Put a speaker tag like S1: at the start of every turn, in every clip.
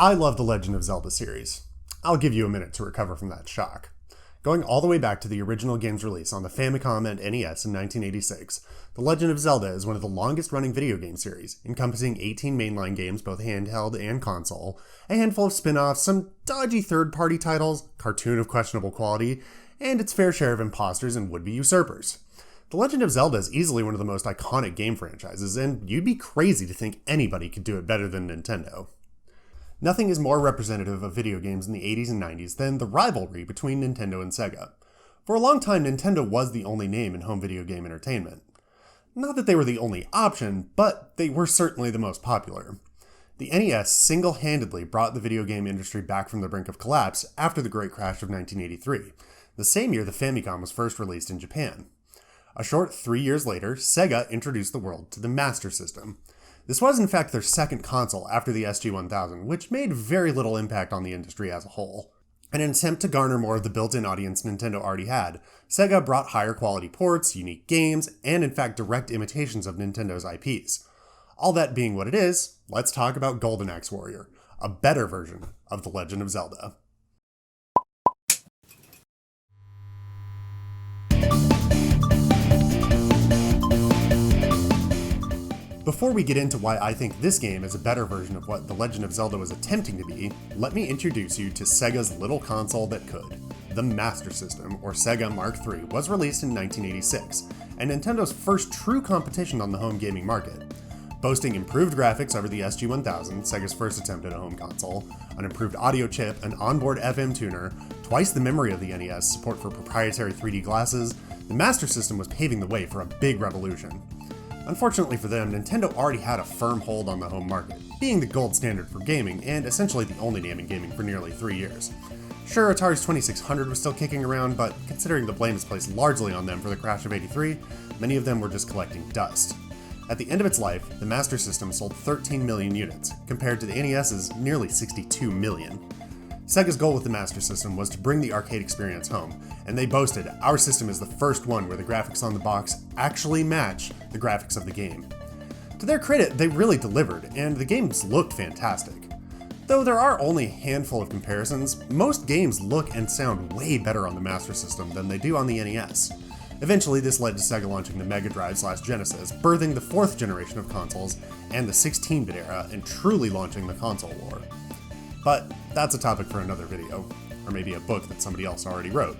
S1: I love the Legend of Zelda series. I'll give you a minute to recover from that shock. Going all the way back to the original game's release on the Famicom and NES in 1986, The Legend of Zelda is one of the longest-running video game series, encompassing 18 mainline games both handheld and console, a handful of spin-offs, some dodgy third-party titles, cartoon of questionable quality, and its fair share of imposters and would-be usurpers. The Legend of Zelda is easily one of the most iconic game franchises, and you'd be crazy to think anybody could do it better than Nintendo. Nothing is more representative of video games in the 80s and 90s than the rivalry between Nintendo and Sega. For a long time, Nintendo was the only name in home video game entertainment. Not that they were the only option, but they were certainly the most popular. The NES single-handedly brought the video game industry back from the brink of collapse after the Great Crash of 1983, the same year the Famicom was first released in Japan. A short 3 years later, Sega introduced the world to the Master System. This was in fact their second console after the SG-1000, which made very little impact on the industry as a whole. In an attempt to garner more of the built-in audience Nintendo already had, Sega brought higher quality ports, unique games, and in fact direct imitations of Nintendo's IPs. All that being what it is, let's talk about Golden Axe Warrior, a better version of The Legend of Zelda. Before we get into why I think this game is a better version of what The Legend of Zelda was attempting to be, let me introduce you to Sega's little console that could. The Master System, or Sega Mark III, was released in 1986, and Nintendo's first true competition on the home gaming market. Boasting improved graphics over the SG-1000, Sega's first attempt at a home console, an improved audio chip, an onboard FM tuner, twice the memory of the NES, support for proprietary 3D glasses, the Master System was paving the way for a big revolution. Unfortunately for them, Nintendo already had a firm hold on the home market, being the gold standard for gaming and essentially the only name in gaming for nearly 3 years. Sure, Atari's 2600 was still kicking around, but considering the blame is placed largely on them for the crash of '83, many of them were just collecting dust. At the end of its life, the Master System sold 13 million units, compared to the NES's nearly 62 million. Sega's goal with the Master System was to bring the arcade experience home, and they boasted, "Our system is the first one where the graphics on the box actually match the graphics of the game." To their credit, they really delivered, and the games looked fantastic. Though there are only a handful of comparisons, most games look and sound way better on the Master System than they do on the NES. Eventually, this led to Sega launching the Mega Drive/Genesis, birthing the fourth generation of consoles and the 16-bit era, and truly launching the console war. But that's a topic for another video, or maybe a book that somebody else already wrote.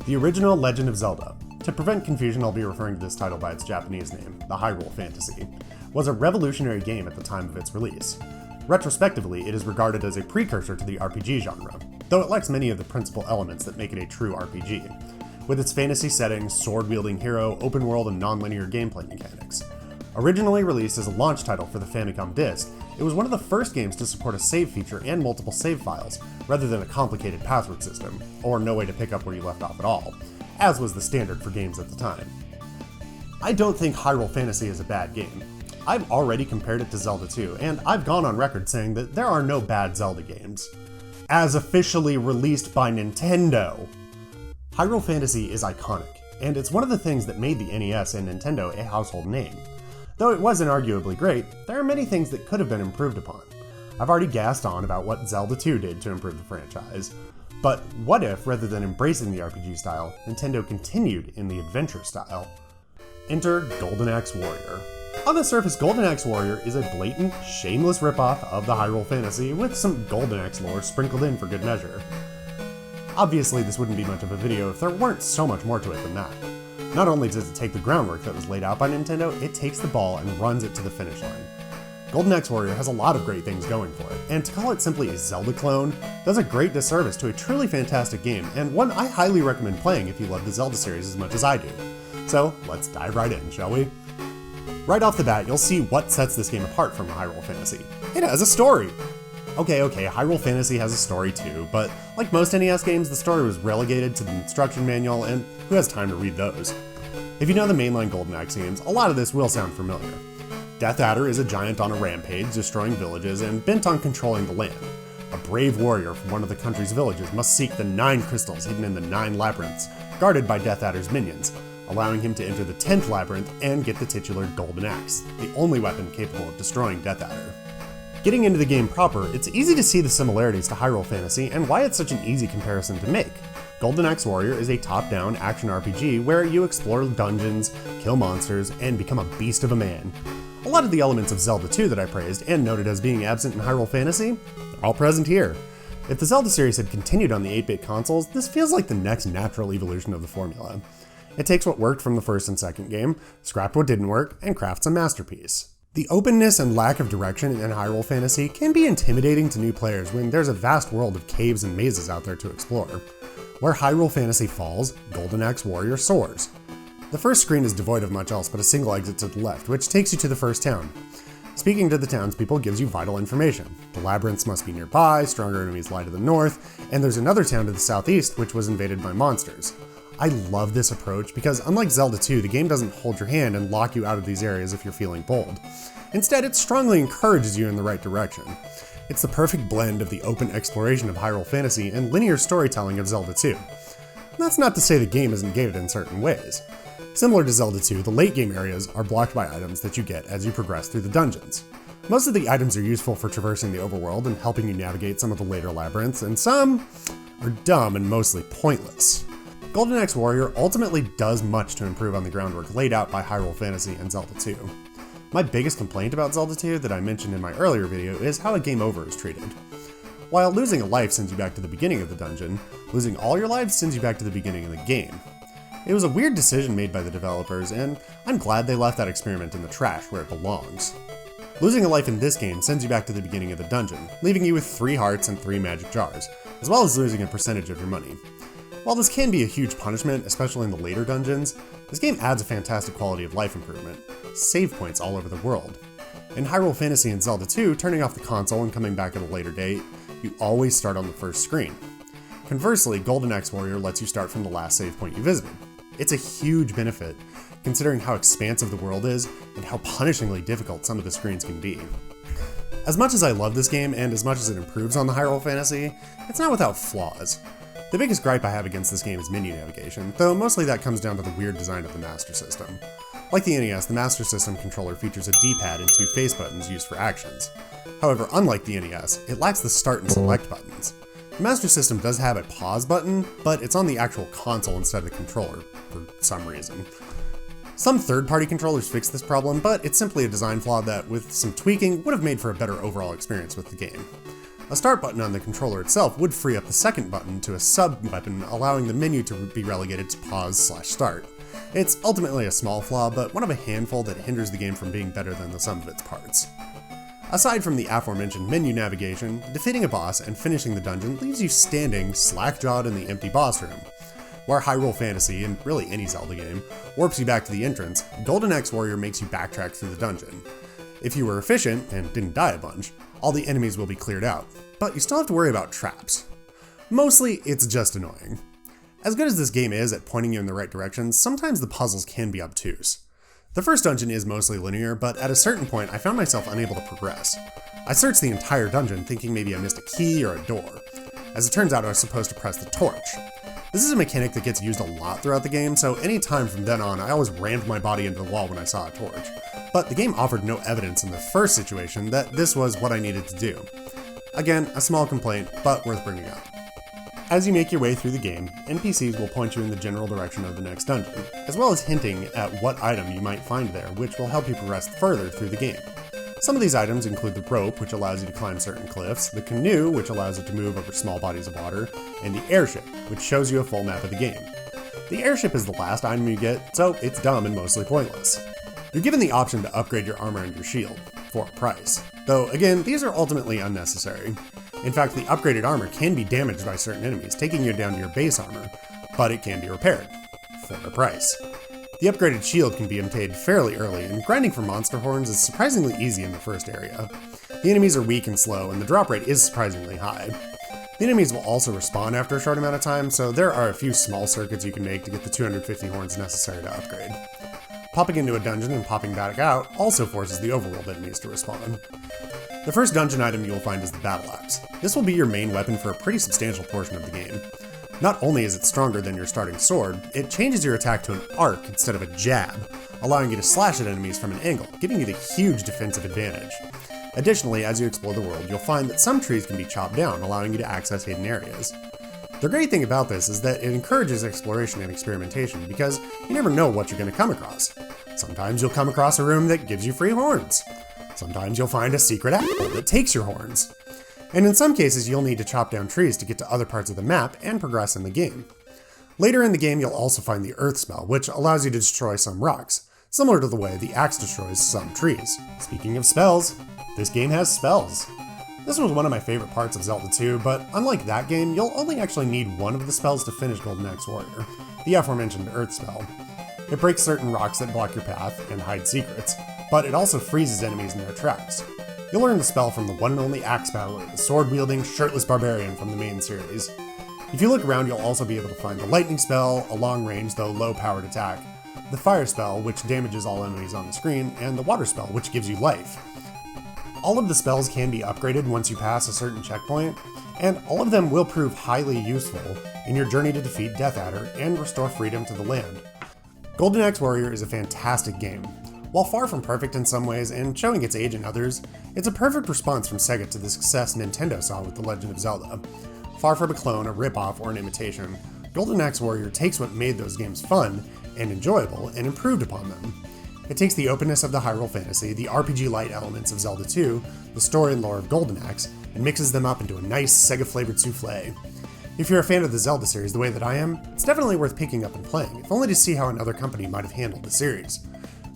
S1: The original Legend of Zelda, to prevent confusion I'll be referring to this title by its Japanese name, the Hyrule Fantasy, was a revolutionary game at the time of its release. Retrospectively, it is regarded as a precursor to the RPG genre, though it lacks many of the principal elements that make it a true RPG, with its fantasy settings, sword-wielding hero, open-world and non-linear gameplay mechanics. Originally released as a launch title for the Famicom Disk, it was one of the first games to support a save feature and multiple save files, rather than a complicated password system, or no way to pick up where you left off at all, as was the standard for games at the time. I don't think Hyrule Fantasy is a bad game. I've already compared it to Zelda 2, and I've gone on record saying that there are no bad Zelda games. As officially released by Nintendo! Hyrule Fantasy is iconic, and it's one of the things that made the NES and Nintendo a household name. Though it was inarguably great, there are many things that could have been improved upon. I've already gassed on about what Zelda 2 did to improve the franchise, but what if, rather than embracing the RPG style, Nintendo continued in the adventure style? Enter Golden Axe Warrior. On the surface, Golden Axe Warrior is a blatant, shameless ripoff of the Hyrule Fantasy with some Golden Axe lore sprinkled in for good measure. Obviously, this wouldn't be much of a video if there weren't so much more to it than that. Not only does it take the groundwork that was laid out by Nintendo, it takes the ball and runs it to the finish line. Golden Axe Warrior has a lot of great things going for it, and to call it simply a Zelda clone does a great disservice to a truly fantastic game, and one I highly recommend playing if you love the Zelda series as much as I do. So, let's dive right in, shall we? Right off the bat, you'll see what sets this game apart from Hyrule Fantasy. It has a story! Okay, Hyrule Fantasy has a story too, but like most NES games, the story was relegated to the instruction manual, and who has time to read those? If you know the mainline Golden Axe games, a lot of this will sound familiar. Death Adder is a giant on a rampage, destroying villages and bent on controlling the land. A brave warrior from one of the country's villages must seek the 9 crystals hidden in the 9 labyrinths, guarded by Death Adder's minions, allowing him to enter the 10th labyrinth and get the titular Golden Axe, the only weapon capable of destroying Death Adder. Getting into the game proper, it's easy to see the similarities to Hyrule Fantasy and why it's such an easy comparison to make. Golden Axe Warrior is a top-down action RPG where you explore dungeons, kill monsters, and become a beast of a man. A lot of the elements of Zelda 2 that I praised and noted as being absent in Hyrule Fantasy are all present here. If the Zelda series had continued on the 8-bit consoles, this feels like the next natural evolution of the formula. It takes what worked from the first and second game, scrapped what didn't work, and crafts a masterpiece. The openness and lack of direction in Hyrule Fantasy can be intimidating to new players when there's a vast world of caves and mazes out there to explore. Where Hyrule Fantasy falls, Golden Axe Warrior soars. The first screen is devoid of much else but a single exit to the left, which takes you to the first town. Speaking to the townspeople gives you vital information. The labyrinths must be nearby, stronger enemies lie to the north, and there's another town to the southeast which was invaded by monsters. I love this approach because unlike Zelda 2, the game doesn't hold your hand and lock you out of these areas if you're feeling bold. Instead, it strongly encourages you in the right direction. It's the perfect blend of the open exploration of Hyrule Fantasy and linear storytelling of Zelda 2. That's not to say the game isn't gated in certain ways. Similar to Zelda 2, the late game areas are blocked by items that you get as you progress through the dungeons. Most of the items are useful for traversing the overworld and helping you navigate some of the later labyrinths, and some are dumb and mostly pointless. Golden Axe Warrior ultimately does much to improve on the groundwork laid out by Hyrule Fantasy and Zelda 2. My biggest complaint about Zelda 2 that I mentioned in my earlier video is how a game over is treated. While losing a life sends you back to the beginning of the dungeon, losing all your lives sends you back to the beginning of the game. It was a weird decision made by the developers, and I'm glad they left that experiment in the trash where it belongs. Losing a life in this game sends you back to the beginning of the dungeon, leaving you with 3 hearts and 3 magic jars, as well as losing a percentage of your money. While this can be a huge punishment, especially in the later dungeons, this game adds a fantastic quality of life improvement. Save points all over the world. In Hyrule Fantasy and Zelda 2, turning off the console and coming back at a later date, you always start on the first screen. Conversely, Golden Axe Warrior lets you start from the last save point you visited. It's a huge benefit, considering how expansive the world is and how punishingly difficult some of the screens can be. As much as I love this game and as much as it improves on the Hyrule Fantasy, it's not without flaws. The biggest gripe I have against this game is menu navigation, though mostly that comes down to the weird design of the Master System. Like the NES, the Master System controller features a D-pad and 2 face buttons used for actions. However, unlike the NES, it lacks the start and select buttons. The Master System does have a pause button, but it's on the actual console instead of the controller, for some reason. Some third-party controllers fix this problem, but it's simply a design flaw that, with some tweaking, would have made for a better overall experience with the game. A start button on the controller itself would free up the second button to a sub-button, allowing the menu to be relegated to pause/start. It's ultimately a small flaw, but one of a handful that hinders the game from being better than the sum of its parts. Aside from the aforementioned menu navigation, defeating a boss and finishing the dungeon leaves you standing, slack-jawed in the empty boss room. Where Hyrule Fantasy, and really any Zelda game, warps you back to the entrance, Golden Axe Warrior makes you backtrack through the dungeon. If you were efficient, and didn't die a bunch, all the enemies will be cleared out, but you still have to worry about traps. Mostly, it's just annoying. As good as this game is at pointing you in the right direction, sometimes the puzzles can be obtuse. The first dungeon is mostly linear, but at a certain point I found myself unable to progress. I searched the entire dungeon thinking maybe I missed a key or a door. As it turns out, I was supposed to press the torch. This is a mechanic that gets used a lot throughout the game, so any time from then on I always rammed my body into the wall when I saw a torch. But the game offered no evidence in the first situation that this was what I needed to do. Again, a small complaint, but worth bringing up. As you make your way through the game, NPCs will point you in the general direction of the next dungeon, as well as hinting at what item you might find there, which will help you progress further through the game. Some of these items include the rope, which allows you to climb certain cliffs, the canoe, which allows you to move over small bodies of water, and the airship, which shows you a full map of the game. The airship is the last item you get, so it's dumb and mostly pointless. You're given the option to upgrade your armor and your shield, for a price. Though, again, these are ultimately unnecessary. In fact, the upgraded armor can be damaged by certain enemies, taking you down to your base armor, but it can be repaired, for a price. The upgraded shield can be obtained fairly early, and grinding for monster horns is surprisingly easy in the first area. The enemies are weak and slow, and the drop rate is surprisingly high. The enemies will also respawn after a short amount of time, so there are a few small circuits you can make to get the 250 horns necessary to upgrade. Popping into a dungeon and popping back out also forces the overworld enemies to respawn. The first dungeon item you will find is the battle axe. This will be your main weapon for a pretty substantial portion of the game. Not only is it stronger than your starting sword, it changes your attack to an arc instead of a jab, allowing you to slash at enemies from an angle, giving you the huge defensive advantage. Additionally, as you explore the world, you'll find that some trees can be chopped down, allowing you to access hidden areas. The great thing about this is that it encourages exploration and experimentation because you never know what you're going to come across. Sometimes you'll come across a room that gives you free horns. Sometimes you'll find a secret apple that takes your horns. And in some cases, you'll need to chop down trees to get to other parts of the map and progress in the game. Later in the game, you'll also find the Earth spell, which allows you to destroy some rocks, similar to the way the axe destroys some trees. Speaking of spells, this game has spells. This was one of my favorite parts of Zelda 2, but unlike that game, you'll only actually need one of the spells to finish Golden Axe Warrior, the aforementioned Earth spell. It breaks certain rocks that block your path and hide secrets, but it also freezes enemies in their tracks. You'll learn the spell from the one and only axe battler, the sword-wielding, shirtless barbarian from the main series. If you look around, you'll also be able to find the lightning spell, a long-range though low-powered attack, the fire spell, which damages all enemies on the screen, and the water spell, which gives you life. All of the spells can be upgraded once you pass a certain checkpoint, and all of them will prove highly useful in your journey to defeat Death Adder and restore freedom to the land. Golden Axe Warrior is a fantastic game. While far from perfect in some ways and showing its age in others, it's a perfect response from Sega to the success Nintendo saw with The Legend of Zelda. Far from a clone, a ripoff, or an imitation, Golden Axe Warrior takes what made those games fun and enjoyable and improved upon them. It takes the openness of the Hyrule fantasy, the RPG-light elements of Zelda 2, the story and lore of Golden Axe, and mixes them up into a nice Sega-flavored souffle. If you're a fan of the Zelda series the way that I am, it's definitely worth picking up and playing, if only to see how another company might have handled the series.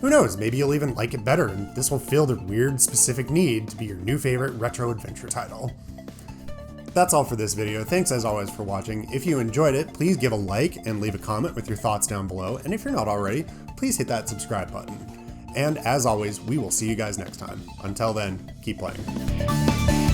S1: Who knows, maybe you'll even like it better, and this will fill the weird, specific need to be your new favorite retro adventure title. That's all for this video. Thanks as always for watching. If you enjoyed it, please give a like and leave a comment with your thoughts down below. And if you're not already, please hit that subscribe button. And as always, we will see you guys next time. Until then, keep playing.